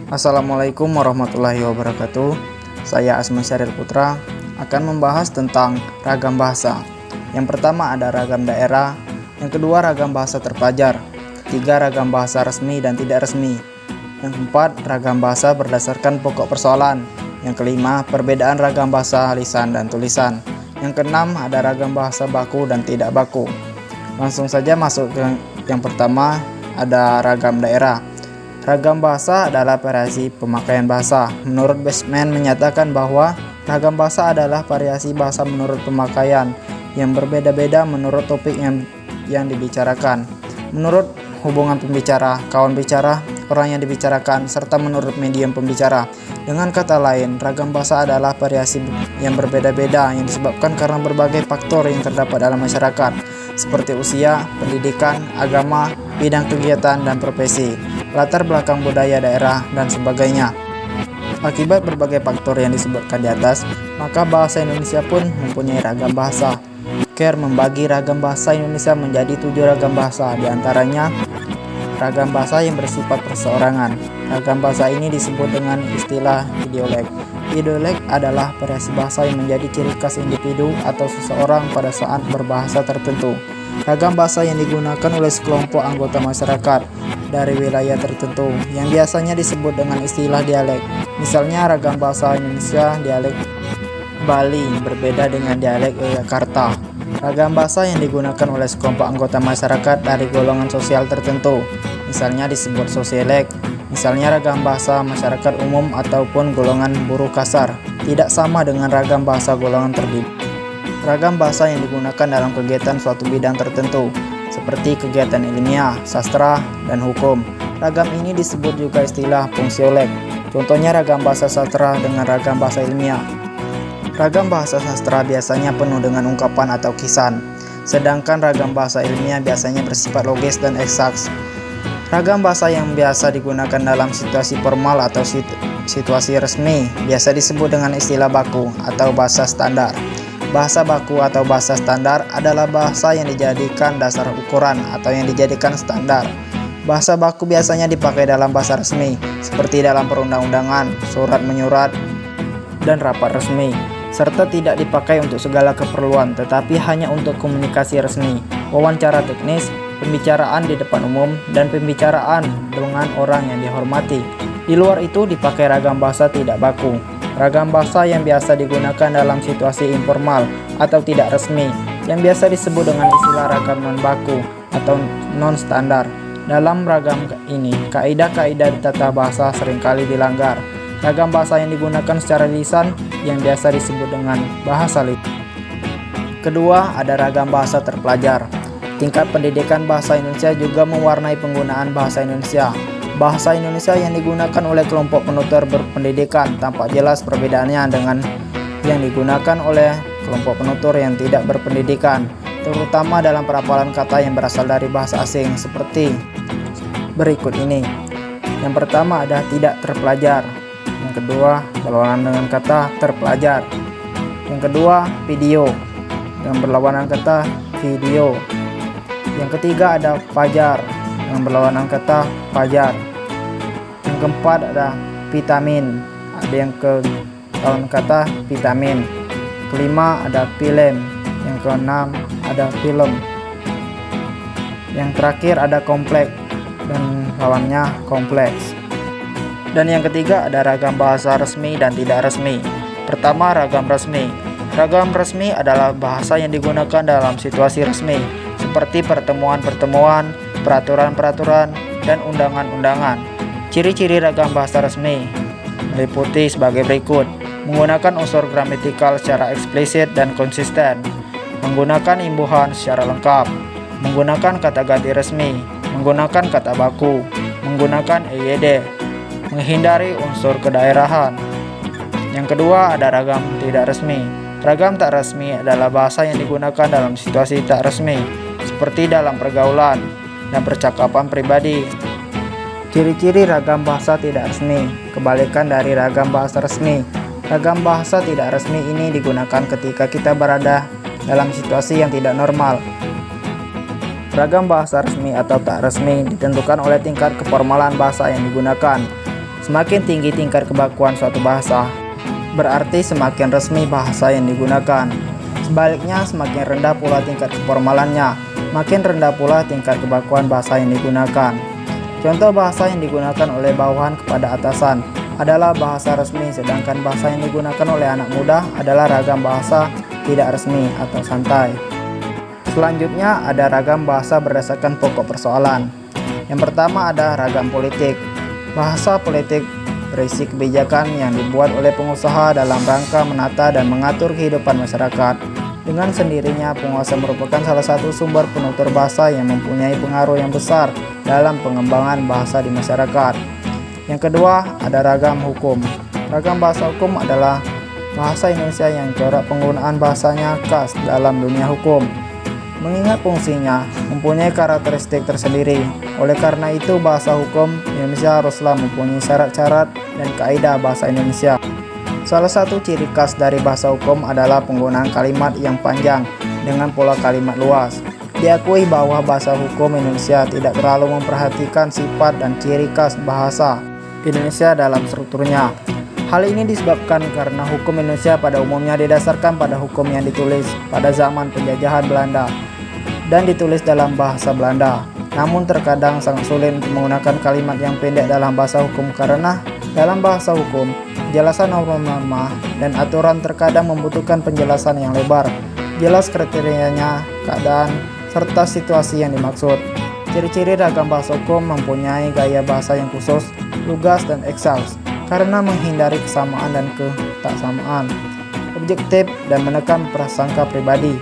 Assalamualaikum warahmatullahi wabarakatuh. Saya Asma Syaril Putra akan membahas tentang ragam bahasa. Yang pertama ada ragam daerah, yang kedua ragam bahasa terpelajar, ketiga ragam bahasa resmi dan tidak resmi, yang keempat ragam bahasa berdasarkan pokok persoalan, yang kelima perbedaan ragam bahasa lisan dan tulisan, yang keenam ada ragam bahasa baku dan tidak baku. Langsung saja masuk ke yang pertama, ada ragam daerah. Ragam bahasa adalah variasi pemakaian bahasa. Menurut Bestman menyatakan bahwa ragam bahasa adalah variasi bahasa menurut pemakaian yang berbeda-beda menurut topik yang dibicarakan, menurut hubungan pembicara, kawan bicara, orang yang dibicarakan, serta menurut medium pembicara. Dengan kata lain, ragam bahasa adalah variasi yang berbeda-beda yang disebabkan karena berbagai faktor yang terdapat dalam masyarakat, seperti usia, pendidikan, agama, bidang kegiatan, dan profesi, latar belakang budaya daerah, dan sebagainya. Akibat berbagai faktor yang disebutkan di atas, maka bahasa Indonesia pun mempunyai ragam bahasa. Kerr membagi ragam bahasa Indonesia menjadi 7 ragam bahasa, diantaranya ragam bahasa yang bersifat perseorangan. Ragam bahasa ini disebut dengan istilah idiolek. Idiolek adalah variasi bahasa yang menjadi ciri khas individu atau seseorang pada saat berbahasa tertentu. Ragam bahasa yang digunakan oleh sekelompok anggota masyarakat dari wilayah tertentu yang biasanya disebut dengan istilah dialek. Misalnya ragam bahasa Indonesia dialek Bali berbeda dengan dialek Yogyakarta. Ragam bahasa yang digunakan oleh sekelompok anggota masyarakat dari golongan sosial tertentu, misalnya disebut sosiolek. Misalnya ragam bahasa masyarakat umum ataupun golongan buruh kasar tidak sama dengan ragam bahasa golongan terdidik. Ragam bahasa yang digunakan dalam kegiatan suatu bidang tertentu, seperti kegiatan ilmiah, sastra, dan hukum. Ragam ini disebut juga istilah fungsiolek. Contohnya ragam bahasa sastra dengan ragam bahasa ilmiah. Ragam bahasa sastra biasanya penuh dengan ungkapan atau kisan, sedangkan ragam bahasa ilmiah biasanya bersifat logis dan eksaks. Ragam bahasa yang biasa digunakan dalam situasi formal atau situasi resmi biasa disebut dengan istilah baku atau bahasa standar. Bahasa baku atau bahasa standar adalah bahasa yang dijadikan dasar ukuran atau yang dijadikan standar. Bahasa baku biasanya dipakai dalam bahasa resmi, seperti dalam perundang-undangan, surat menyurat, dan rapat resmi, serta tidak dipakai untuk segala keperluan, tetapi hanya untuk komunikasi resmi, wawancara teknis, pembicaraan di depan umum, dan pembicaraan dengan orang yang dihormati. Di luar itu dipakai ragam bahasa tidak baku. Ragam bahasa yang biasa digunakan dalam situasi informal atau tidak resmi, yang biasa disebut dengan istilah ragam non-baku atau non-standar. Dalam ragam ini, kaidah-kaidah tata bahasa seringkali dilanggar. Ragam bahasa yang digunakan secara lisan yang biasa disebut dengan bahasa lisan. Kedua, ada ragam bahasa terpelajar. Tingkat pendidikan bahasa Indonesia juga mewarnai penggunaan bahasa Indonesia. Bahasa Indonesia yang digunakan oleh kelompok penutur berpendidikan tampak jelas perbedaannya dengan yang digunakan oleh kelompok penutur yang tidak berpendidikan, terutama dalam perapalan kata yang berasal dari bahasa asing seperti berikut ini. Yang pertama ada tidak terpelajar. Yang kedua, berlawanan dengan kata terpelajar. Yang kedua, video yang berlawanan kata video. Yang ketiga ada fajar yang berlawanan kata fajar. Yang keempat ada vitamin, ada yang ke lawan kata vitamin. Kelima ada film. Yang keenam ada film. Yang terakhir ada kompleks dan lawannya kompleks. Dan yang ketiga ada ragam bahasa resmi dan tidak resmi. Pertama, ragam resmi. Ragam resmi adalah bahasa yang digunakan dalam situasi resmi, seperti pertemuan-pertemuan, peraturan-peraturan, dan undangan-undangan. Ciri-ciri ragam bahasa resmi meliputi sebagai berikut: menggunakan unsur gramatikal secara eksplisit dan konsisten, menggunakan imbuhan secara lengkap, menggunakan kata ganti resmi, menggunakan kata baku, menggunakan EYD, menghindari unsur kedaerahan. Yang kedua ada ragam tidak resmi. Ragam tak resmi adalah bahasa yang digunakan dalam situasi tak resmi, seperti dalam pergaulan dan percakapan pribadi. Ciri-ciri ragam bahasa tidak resmi, kebalikan dari ragam bahasa resmi. Ragam bahasa tidak resmi ini digunakan ketika kita berada dalam situasi yang tidak normal. Ragam bahasa resmi atau tak resmi ditentukan oleh tingkat keformalan bahasa yang digunakan. Semakin tinggi tingkat kebakuan suatu bahasa, berarti semakin resmi bahasa yang digunakan. Sebaliknya, semakin rendah pula tingkat keformalannya, makin rendah pula tingkat kebakuan bahasa yang digunakan. Contoh bahasa yang digunakan oleh bawahan kepada atasan adalah bahasa resmi, sedangkan bahasa yang digunakan oleh anak muda adalah ragam bahasa tidak resmi atau santai. Selanjutnya ada ragam bahasa berdasarkan pokok persoalan. Yang pertama ada ragam politik. Bahasa politik berisi kebijakan yang dibuat oleh pengusaha dalam rangka menata dan mengatur kehidupan masyarakat. Dengan sendirinya, penguasa merupakan salah satu sumber penutur bahasa yang mempunyai pengaruh yang besar dalam pengembangan bahasa di masyarakat. Yang kedua, ada ragam hukum. Ragam bahasa hukum adalah bahasa Indonesia yang corak penggunaan bahasanya khas dalam dunia hukum. Mengingat fungsinya mempunyai karakteristik tersendiri. Oleh karena itu, bahasa hukum Indonesia haruslah mempunyai syarat-syarat dan kaidah bahasa Indonesia. Salah satu ciri khas dari bahasa hukum adalah penggunaan kalimat yang panjang dengan pola kalimat luas. Diakui bahwa bahasa hukum Indonesia tidak terlalu memperhatikan sifat dan ciri khas bahasa Indonesia dalam strukturnya. Hal ini disebabkan karena hukum Indonesia pada umumnya didasarkan pada hukum yang ditulis pada zaman penjajahan Belanda dan ditulis dalam bahasa Belanda. Namun terkadang sangat sulit untuk menggunakan kalimat yang pendek dalam bahasa hukum karena dalam bahasa hukum, penjelasan norma-norma dan aturan terkadang membutuhkan penjelasan yang lebar, jelas kriterianya, keadaan, serta situasi yang dimaksud. Ciri-ciri ragam bahasa hukum mempunyai gaya bahasa yang khusus, lugas dan eksaks, karena menghindari kesamaan dan ketaksamaan, objektif dan menekan prasangka pribadi,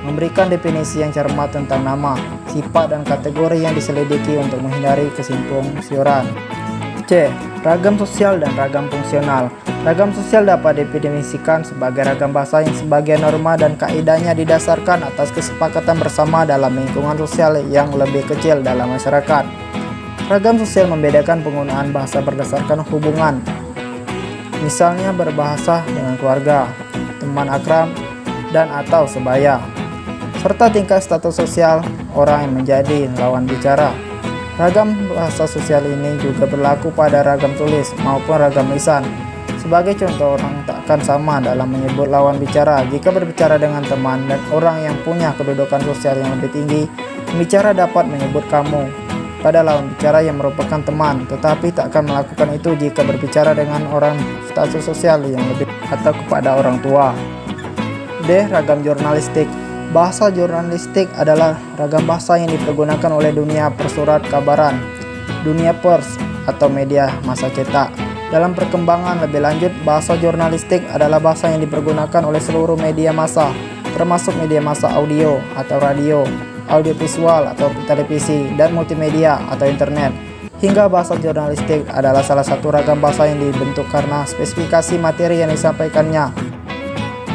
memberikan definisi yang cermat tentang nama, sifat dan kategori yang diselidiki untuk menghindari kesimpang siuran. C. Ragam sosial dan ragam fungsional. Ragam sosial dapat didefinisikan sebagai ragam bahasa yang sebagian norma dan kaidahnya didasarkan atas kesepakatan bersama dalam lingkungan sosial yang lebih kecil dalam masyarakat. Ragam sosial membedakan penggunaan bahasa berdasarkan hubungan, misalnya berbahasa dengan keluarga, teman akrab, dan atau sebaya, serta tingkat status sosial orang yang menjadi lawan bicara. Ragam bahasa sosial ini juga berlaku pada ragam tulis maupun ragam lisan. Sebagai contoh, orang tak akan sama dalam menyebut lawan bicara. Jika berbicara dengan teman dan orang yang punya kedudukan sosial yang lebih tinggi, pembicara dapat menyebut kamu pada lawan bicara yang merupakan teman, tetapi tak akan melakukan itu jika berbicara dengan orang status sosial yang lebih atau kepada orang tua. D. Ragam jurnalistik. Bahasa jurnalistik adalah ragam bahasa yang dipergunakan oleh dunia persurat kabaran, dunia pers atau media massa cetak. Dalam perkembangan lebih lanjut, bahasa jurnalistik adalah bahasa yang dipergunakan oleh seluruh media massa, termasuk media massa audio atau radio, audiovisual atau televisi, dan multimedia atau internet. Hingga bahasa jurnalistik adalah salah satu ragam bahasa yang dibentuk karena spesifikasi materi yang disampaikannya.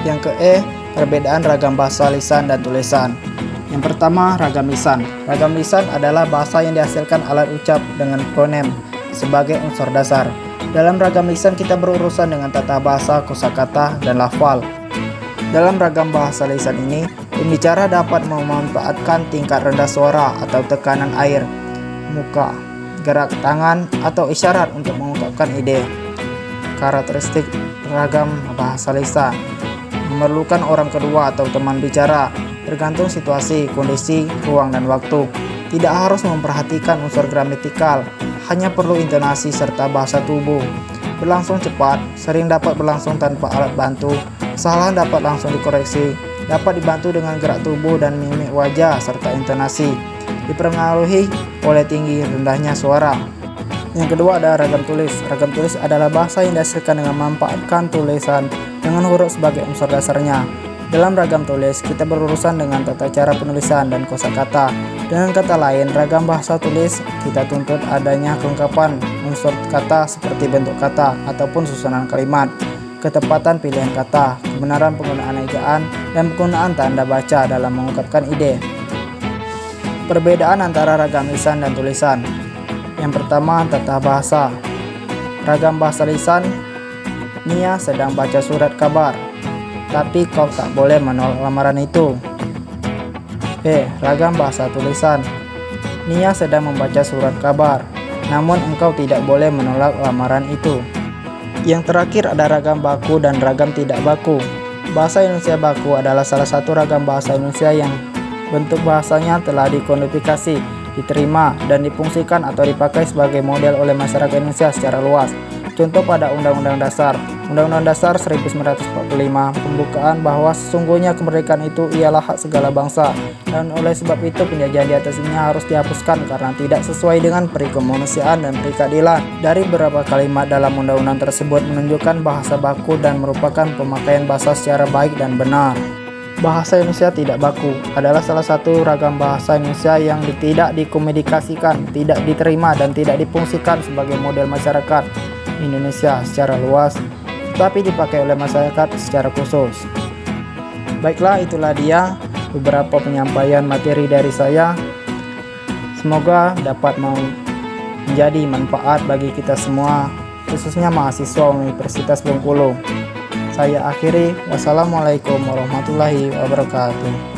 Yang ke E, perbedaan ragam bahasa lisan dan tulisan. Yang pertama, ragam lisan. Ragam lisan adalah bahasa yang dihasilkan alat ucap dengan fonem sebagai unsur dasar. Dalam ragam lisan kita berurusan dengan tata bahasa, kosakata, dan lafal. Dalam ragam bahasa lisan ini, pembicara dapat memanfaatkan tingkat rendah suara atau tekanan air, muka, gerak tangan, atau isyarat untuk mengungkapkan ide. Karakteristik ragam bahasa lisan memerlukan orang kedua atau teman bicara, tergantung situasi, kondisi, ruang, dan waktu. Tidak harus memperhatikan unsur gramatikal, hanya perlu intonasi serta bahasa tubuh. Berlangsung cepat, sering dapat berlangsung tanpa alat bantu, kesalahan dapat langsung dikoreksi, dapat dibantu dengan gerak tubuh dan mimik wajah serta intonasi, dipengaruhi oleh tinggi rendahnya suara. Yang kedua ada ragam tulis. Ragam tulis adalah bahasa yang dihasilkan dengan memanfaatkan tulisan dengan huruf sebagai unsur dasarnya. Dalam ragam tulis, kita berurusan dengan tata cara penulisan dan kosakata. Dengan kata lain, ragam bahasa tulis kita tuntut adanya kelengkapan unsur kata seperti bentuk kata ataupun susunan kalimat, ketepatan pilihan kata, kebenaran penggunaan ejaan, dan penggunaan tanda baca dalam mengungkapkan ide. Perbedaan antara ragam lisan dan tulisan. Yang pertama, tata bahasa. Ragam bahasa lisan, Nia sedang baca surat kabar, tapi kau tak boleh menolak lamaran itu. B. Ragam bahasa tulisan. Nia sedang membaca surat kabar, namun engkau tidak boleh menolak lamaran itu. Yang terakhir ada ragam baku dan ragam tidak baku. Bahasa Indonesia baku adalah salah satu ragam bahasa Indonesia yang bentuk bahasanya telah dikodifikasi, diterima, dan difungsikan atau dipakai sebagai model oleh masyarakat Indonesia secara luas. Contoh pada Undang-Undang Dasar. Undang-Undang Dasar 1945 pembukaan bahwa sesungguhnya kemerdekaan itu ialah hak segala bangsa, dan oleh sebab itu penjajahan di atas ini harus dihapuskan karena tidak sesuai dengan peri kemanusiaan dan peri keadilan. Dari beberapa kalimat dalam undang-undang tersebut menunjukkan bahasa baku dan merupakan pemakaian bahasa secara baik dan benar. Bahasa Indonesia tidak baku adalah salah satu ragam bahasa Indonesia yang tidak dikomedikasikan, tidak diterima, dan tidak difungsikan sebagai model masyarakat Indonesia secara luas, tetapi dipakai oleh masyarakat secara khusus. Baiklah, itulah dia beberapa penyampaian materi dari saya. Semoga dapat menjadi manfaat bagi kita semua, khususnya mahasiswa Universitas Bengkulu. Saya akhiri, wassalamualaikum warahmatullahi wabarakatuh.